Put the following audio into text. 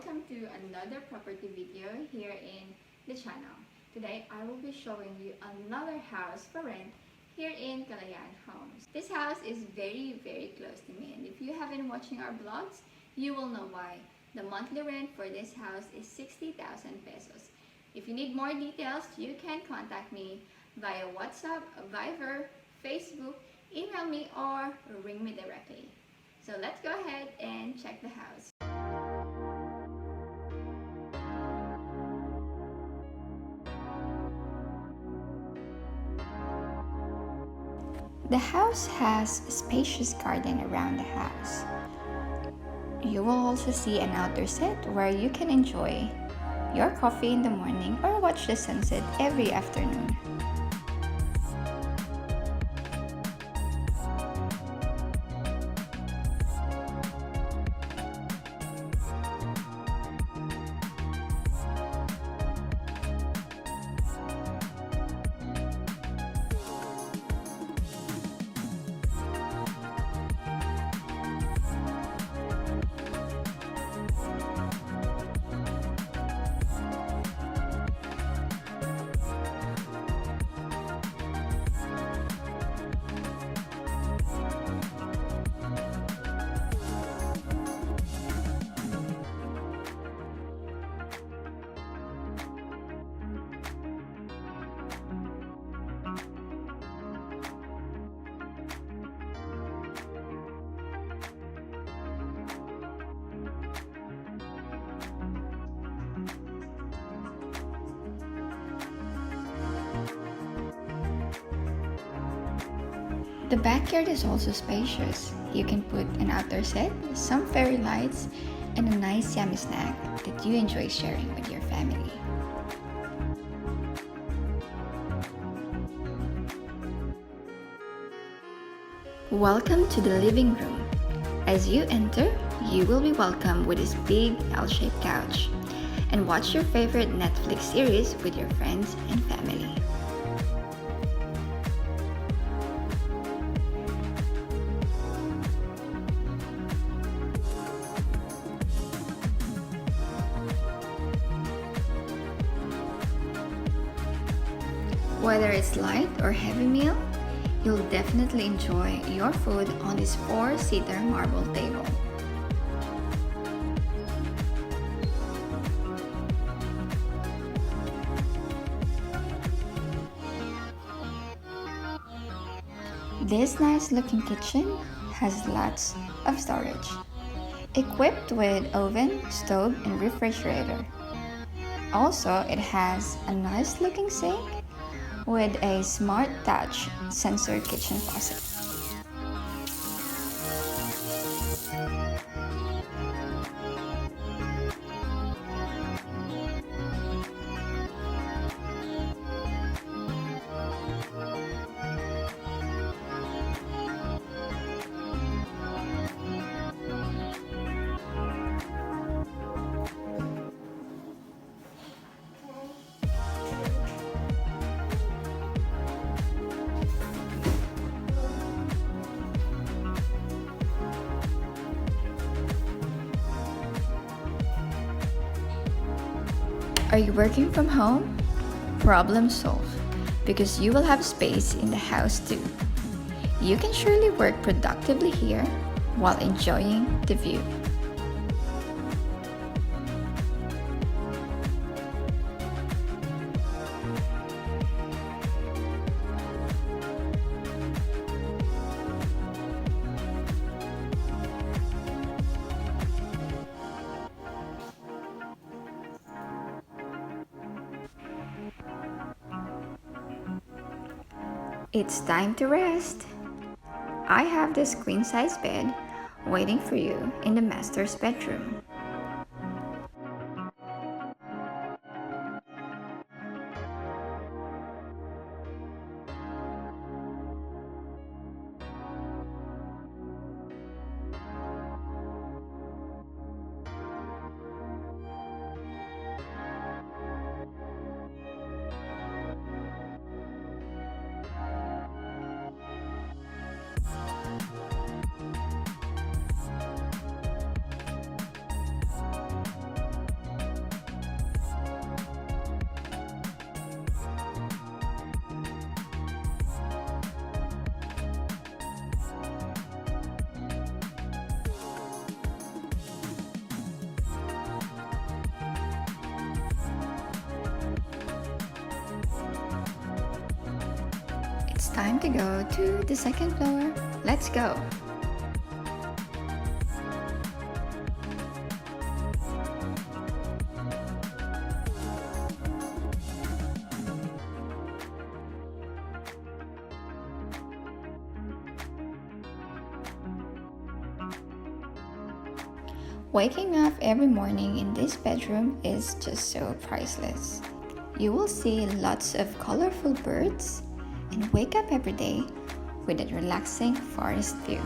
welcome to another property video here in the channel. Today I will be showing you another house for rent here in Kalayaan Homes. This house is very close to me, and if you have been watching our vlogs, you will know why. The monthly rent for this house is 60,000 pesos. If you need more details, you can contact me via WhatsApp, Viber, Facebook, email me, or ring me directly. So let's go ahead and check the house. The house has a spacious garden around the house. You will also see an outdoor set where you can enjoy your coffee in the morning or watch the sunset every afternoon. The backyard is also spacious. You can put an outdoor set, some fairy lights, and a nice yummy snack that you enjoy sharing with your family. Welcome to the living room. As you enter, you will be welcomed with this big L-shaped couch and watch your favorite Netflix series with your friends and family. Whether it's light or heavy meal, you'll definitely enjoy your food on this 4-seater marble table. This nice looking kitchen has lots of storage, equipped with oven, stove, and refrigerator. Also, it has a nice looking sink with a smart touch sensor kitchen faucet. Are you working from home? Problem solved, because you will have space in the house too. You can surely work productively here while enjoying the view. It's time to rest. I have this queen-size bed waiting for you in the master's bedroom. It's time to go to the second floor. Let's go! Waking up every morning in this bedroom is just so priceless. You will see lots of colorful birds and wake up every day with a relaxing forest view.